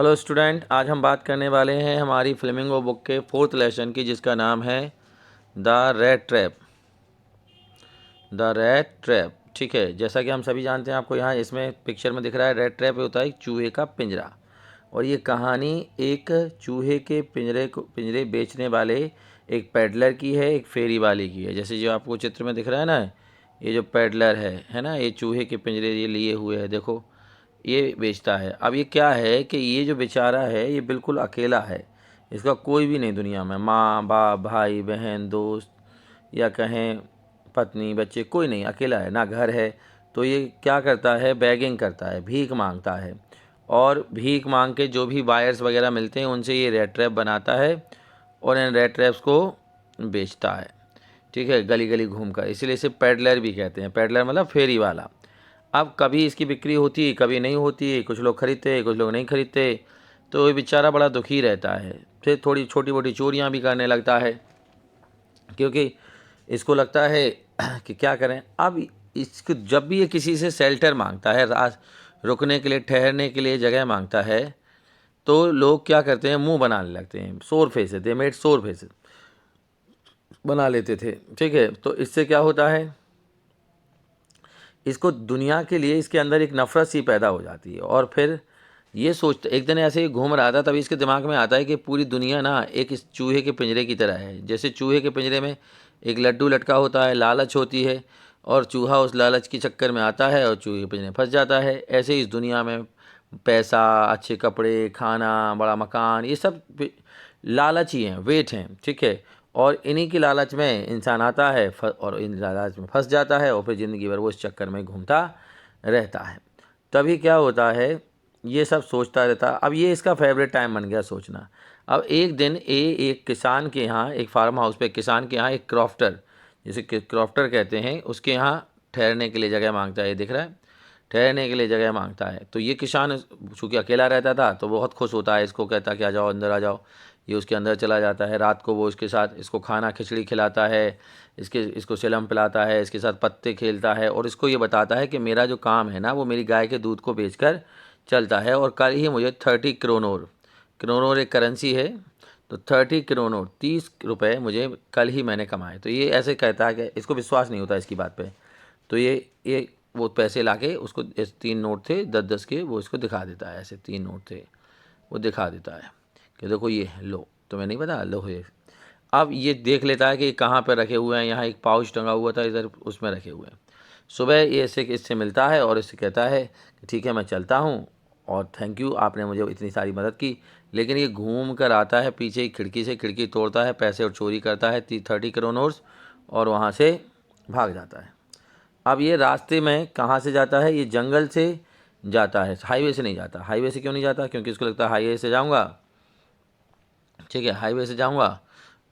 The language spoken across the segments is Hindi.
हेलो स्टूडेंट, आज हम बात करने वाले हैं हमारी फ्लेमिंगो बुक के 4th लेसन की, जिसका नाम है the rat trap. The rat trap, ठीक है। जैसा कि हम सभी जानते हैं, आपको यहाँ इसमें पिक्चर में दिख रहा है, रैट ट्रैप होता है एक चूहे का पिंजरा। और ये कहानी एक चूहे के पिंजरे बेचने वाले एक पेडलर की है, एक फेरी वाले की है। जैसे जो आपको चित्र में दिख रहा है ना, ये जो पेडलर है ना, ये चूहे के पिंजरे ये लिए हुए है, देखो ये बेचता है। अब ये क्या है कि ये जो बेचारा है ये बिल्कुल अकेला है, इसका कोई भी नहीं दुनिया में, माँ बाप भाई बहन दोस्त या कहें पत्नी बच्चे, कोई नहीं, अकेला है, ना घर है। तो ये क्या करता है, बैगिंग करता है, भीख मांगता है। और भीख मांग के जो भी बायर्स वगैरह मिलते हैं उनसे ये रेट ट्रैप बनाता है और इन रेट ट्रैप्स को बेचता है, ठीक है, गली गली घूम कर। इसीलिए इसे पेडलर भी कहते हैं। पेडलर मतलब फेरी वाला। अब कभी इसकी बिक्री होती, कभी नहीं होती, कुछ लोग खरीदते कुछ लोग नहीं खरीदते। तो ये बेचारा बड़ा दुखी रहता है। फिर थोड़ी छोटी मोटी चोरियां भी करने लगता है, क्योंकि इसको लगता है कि क्या करें। अब इसको जब भी ये किसी से शेल्टर मांगता है, रात रुकने के लिए, ठहरने के लिए जगह मांगता है, तो लोग क्या करते हैं, मुंह बनाने लगते हैं, शोर फेसेस, दे मेड शोर फेसेस बना लेते थे, ठीक है। तो इससे क्या होता है, इसको दुनिया के लिए इसके अंदर एक नफ़रत सी पैदा हो जाती है। और फिर ये सोचता, एक दिन ऐसे ही घूम रहा था, तभी इसके दिमाग में आता है कि पूरी दुनिया ना एक इस चूहे के पिंजरे की तरह है। जैसे चूहे के पिंजरे में एक लड्डू लटका होता है, लालच होती है, और चूहा उस लालच के चक्कर में आता है और चूहे के पिंजरे में फंस जाता है। ऐसे ही इस दुनिया में पैसा, अच्छे कपड़े, खाना, बड़ा मकान, ये सब लालच ही हैं, वेट हैं, ठीक है। और इन्हीं की लालच में इंसान आता है और इन लालच में फंस जाता है, और फिर ज़िंदगी भर वो इस चक्कर में घूमता रहता है। तभी क्या होता है, ये सब सोचता रहता। अब ये इसका फेवरेट टाइम बन गया सोचना। अब एक दिन एक किसान के यहाँ, एक फार्म हाउस पे किसान के यहाँ एक क्रॉफ्टर, जिसे क्रॉफ्टर कहते हैं, उसके यहाँ ठहरने के लिए जगह मांगता है। ये दिख रहा है, ठहरने के लिए जगह मांगता है। तो ये किसान चूँकि अकेला रहता था तो बहुत खुश होता है, इसको कहता कि आ जाओ, अंदर आ जाओ। ये उसके अंदर चला जाता है। रात को वो इसके साथ, इसको खाना खिचड़ी खिलाता है, इसको सिलम पिलाता है, इसके साथ पत्ते खेलता है, और इसको ये बताता है कि मेरा जो काम है ना, वो मेरी गाय के दूध को बेचकर चलता है, और कल ही मुझे 30 क्रोनोर, क्रोनोर एक करेंसी है, तो 30 क्रोनोर 30 रुपये मुझे कल ही मैंने कमाए। तो ये ऐसे कहता है कि इसको विश्वास नहीं होता इसकी बात पे। तो ये वो पैसे लाके उसको, ऐसे 3 नोट थे 10-10 के, वो इसको दिखा देता है। ऐसे 3 नोट थे, वो दिखा देता है कि देखो ये लो, तुम्हें नहीं पता, लो ये। अब ये देख लेता है कि ये कहाँ पर रखे हुए हैं। यहाँ एक पाउच टंगा हुआ था इधर, उसमें रखे हुए हैं। सुबह ये इससे मिलता है और इससे कहता है कि ठीक है मैं चलता हूँ, और थैंक यू, आपने मुझे इतनी सारी मदद की। लेकिन ये घूम कर आता है पीछे खिड़की से, खिड़की तोड़ता है, पैसे और चोरी करता है 30 क्रोनोर्स, और वहाँ से भाग जाता है। अब ये रास्ते में कहाँ से जाता है, ये जंगल से जाता है, हाईवे से नहीं जाता। हाईवे से क्यों नहीं जाता, क्योंकि इसको लगता है हाईवे से जाऊँगा, ठीक है, हाईवे से जाऊँगा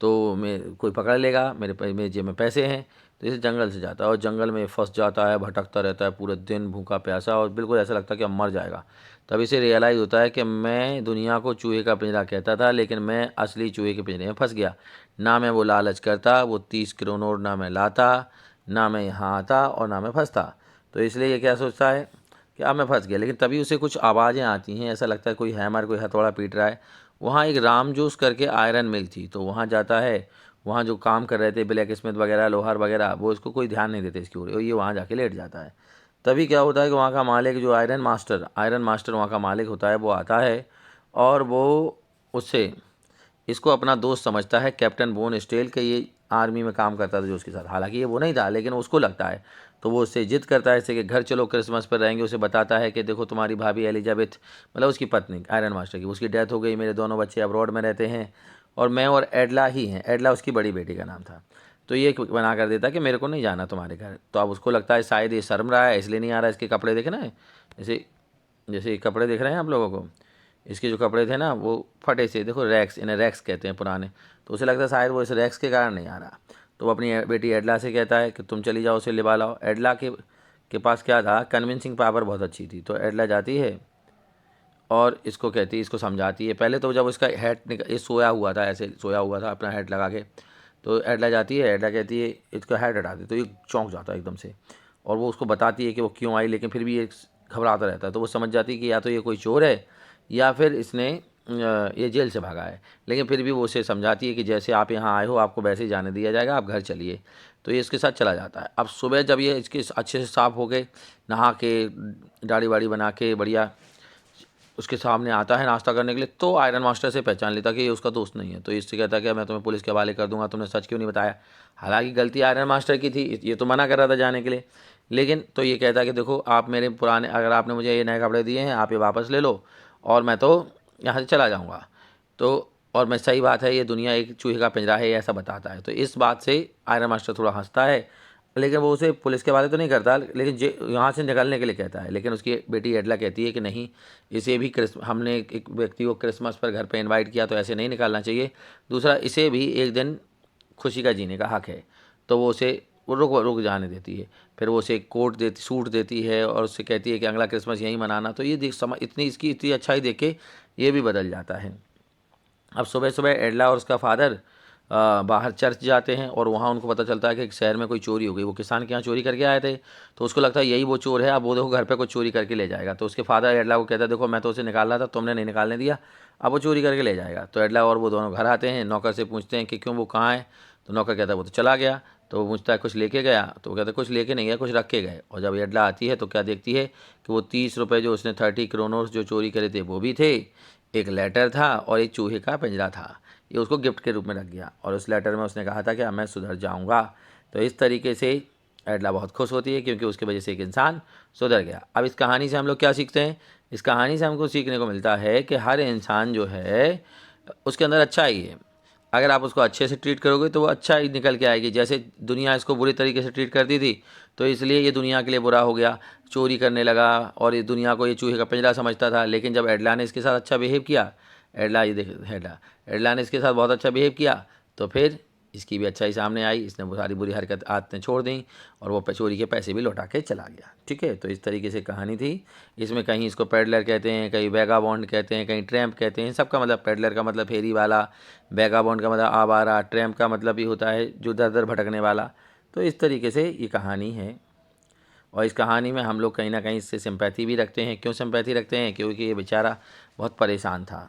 तो मैं कोई पकड़ लेगा, मेरे जेब में पैसे हैं। तो इसे जंगल से जाता है, और जंगल में फंस जाता है, भटकता रहता है पूरे दिन, भूखा प्यासा, और बिल्कुल ऐसा लगता है कि अब मर जाएगा। तब इसे रियलाइज़ होता है कि मैं दुनिया को चूहे का पिंजरा कहता था, लेकिन मैं असली चूहे के पिंजरे में फंस गया। ना मैं वो लालच करता, वो 30 क्रोनोर ना मैं लाता, ना मैं यहाँ आता, और ना मैं फंसता। तो इसलिए ये क्या सोचता है कि अब मैं फंस गया। लेकिन तभी उसे कुछ आवाज़ें आती हैं, ऐसा लगता है कोई हैमर, कोई हथौड़ा पीट रहा है। वहाँ एक रामजोस करके आयरन मिल थी, तो वहाँ जाता है। वहाँ जो काम कर रहे थे ब्लैक स्मिथ वगैरह, लोहार वगैरह, वो इसको कोई ध्यान नहीं देते इसकी ओर, और ये वहाँ जाके लेट जाता है। तभी क्या होता है कि वहाँ का मालिक, जो आयरन मास्टर वहाँ का मालिक होता है, वो आता है, और वो उससे, इसको अपना दोस्त समझता है, कैप्टन बोन स्टेल के, ये आर्मी में काम करता था जो उसके साथ। हालांकि ये वो नहीं था, लेकिन उसको लगता है। तो वो उससे जिद करता है इससे कि घर चलो, क्रिसमस पर रहेंगे। उसे बताता है कि देखो तुम्हारी भाभी एलिजाबेथ, मतलब उसकी पत्नी आयरन मास्टर की, उसकी डेथ हो गई, मेरे दोनों बच्चे अब्रॉड में रहते हैं, और मैं और एडला ही हैं। एडला उसकी बड़ी बेटी का नाम था। तो ये बना कर देता कि मेरे को नहीं जाना तुम्हारे घर। तो अब उसको लगता है शायद ये शर्म रहा है, इसलिए नहीं आ रहा। इसके कपड़े देखे ना, जैसे जैसे ये कपड़े दिख रहे हैं आप लोगों को, इसके जो कपड़े थे ना वो फटे से, देखो रैक्स, इन्हें रैक्स कहते हैं पुराने। तो उसे लगता है शायद वो इस रैक्स के कारण नहीं आ रहा। तो वो अपनी बेटी एडला से कहता है कि तुम चली जाओ, उसे लिबा लाओ। एडला के पास क्या था, कन्विंसिंग पावर बहुत अच्छी थी। तो एडला जाती है और इसको कहती है, इसको समझाती है। पहले तो जब इसका हेड ये सोया हुआ था, ऐसे सोया हुआ था अपना हेड लगा के, तो एडला जाती है, एडला कहती है इसका हेड हटा दे। तो ये चौंक जाता है एकदम से, और वो उसको बताती है कि वो क्यों आई, लेकिन फिर भी ये घबराता रहता है। तो वो समझ जाती है कि या तो ये कोई चोर है, या फिर इसने ये जेल से भागा है। लेकिन फिर भी वो उसे समझाती है कि जैसे आप यहाँ आए हो आपको वैसे ही जाने दिया जाएगा, आप घर चलिए। तो ये इसके साथ चला जाता है। अब सुबह जब ये इसके अच्छे से साफ़ हो गए, नहा के, दाढ़ी वाड़ी बना के बढ़िया उसके सामने आता है नाश्ता करने के लिए, तो आयरन मास्टर से पहचान लेता कि ये उसका दोस्त नहीं है। तो इससे कहता है कि मैं तुम्हें पुलिस के हवाले कर दूंगा, तुमने सच क्यों नहीं बताया। हालांकि गलती आयरन मास्टर की थी, ये तो मना कर रहा था जाने के लिए। लेकिन तो ये कहता है कि देखो आप मेरे पुराने, अगर आपने मुझे ये नए कपड़े दिए हैं आप ये वापस ले लो और मैं तो यहाँ से चला जाऊँगा। तो और मैं, सही बात है, ये दुनिया एक चूहे का पिंजरा है, ऐसा बताता है। तो इस बात से आयरन मास्टर थोड़ा हंसता है, लेकिन वो उसे पुलिस के हवाले तो नहीं करता, लेकिन यहाँ से निकलने के लिए कहता है। लेकिन उसकी बेटी एडला कहती है कि नहीं, इसे भी हमने एक व्यक्ति को क्रिसमस पर घर पे इनवाइट किया तो ऐसे नहीं निकालना चाहिए। दूसरा, इसे भी एक दिन खुशी का जीने का हक है। तो वो उसे वो रुक जाने देती है। फिर वो उसे एक सूट देती है और उससे कहती है कि अगला क्रिसमस यहीं मनाना। तो ये इतनी इसकी इतनी अच्छाई देख के ये भी बदल जाता है। अब सुबह सुबह एडला और उसका फादर बाहर चर्च जाते हैं और वहाँ उनको पता चलता है कि एक शहर में कोई चोरी हो गई। वो किसान के यहाँ चोरी करके आए थे, तो उसको लगता है यही वो चोर है, अब वो देखो घर पे कुछ चोरी करके ले जाएगा। तो उसके फादर एडला को कहता है देखो मैं तो उसे निकाल रहा था, तुमने नहीं निकालने दिया, अब वो चोरी करके ले जाएगा। तो एडला और वो दोनों घर आते हैं, नौकर से पूछते हैं कि क्यों, वो कहाँ है। तो नौकर कहता है वो तो चला गया। तो वो पूछता है कुछ लेके गया। तो वो कहता है कुछ लेके नहीं गया, कुछ रख के गए। और जब एडला आती है तो क्या देखती है कि वो 30 रुपये जो उसने 30 क्रोनोस जो चोरी करे थे वो भी थे, एक लेटर था और एक चूहे का पिंजरा था। ये उसको गिफ्ट के रूप में रख गया और उस लेटर में उसने कहा था कि अब मैं सुधर जाऊंगा। तो इस तरीके से एडला बहुत खुश होती है क्योंकि उसकी वजह से एक इंसान सुधर गया। अब इस कहानी से हम लोग क्या सीखते हैं? इस कहानी से हमको सीखने को मिलता है कि हर इंसान जो है उसके अंदर अच्छा ही है। अगर आप उसको अच्छे से ट्रीट करोगे तो वो अच्छा ही निकल के आएगी। जैसे दुनिया इसको बुरी तरीके से ट्रीट करती थी तो इसलिए ये दुनिया के लिए बुरा हो गया, चोरी करने लगा और ये दुनिया को ये चूहे का पिंजरा समझता था। लेकिन जब एडला ने इसके साथ अच्छा बिहेव किया, एडला ने इसके साथ बहुत अच्छा बिहेव किया, तो फिर इसकी भी अच्छाई सामने आई। इसने वो सारी बुरी हरकत आदतें छोड़ दी और वो चोरी के पैसे भी लौटा के चला गया। ठीक है, तो इस तरीके से कहानी थी। इसमें कहीं इसको पैडलर कहते हैं, कहीं वैगाबॉन्ड कहते हैं, कहीं ट्रैम्प कहते हैं। सबका मतलब, पैडलर का मतलब फेरी वाला, वैगाबॉन्ड का मतलब आवारा, ट्रैम्प का मतलब भी होता है जो दर दर भटकने वाला। तो इस तरीके से ये कहानी है और इस कहानी में हम लोग कहीं ना कहीं इससे सिंपैथी भी रखते हैं। क्यों सिंपैथी रखते हैं? क्योंकि ये बेचारा बहुत परेशान था।